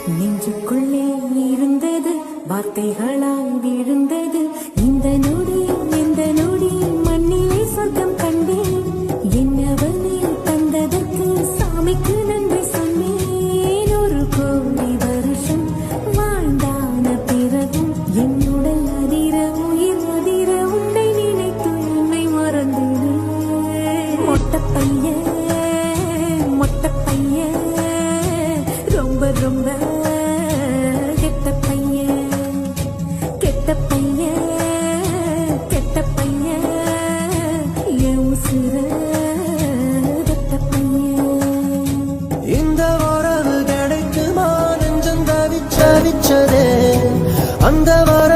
நெஞ்சுக்குள்ளே இருந்தது வார்த்தைகளாய் விழுந்தது. இந்த நொடி மண்ணிலே சொர்க்கம் கண்டேன். என்னவனே தந்ததற்கு சாமிக்கு நன்றி சொன்னேன். ஒரு கோடி வருஷம் வாழ்ந்தான பிறகும் என் உடல் அதிர உயிர் அதிர உன்னை நினைத்து என்னை மறந்தேன். மொட்டப்பையன் ரொம்ப ரொம்ப கெட்ட பையன் என் உசுர கெட்ட பையன். இந்த உறவு கிடைக்குமா நெஞ்சம் தவிச்சதே அந்த வர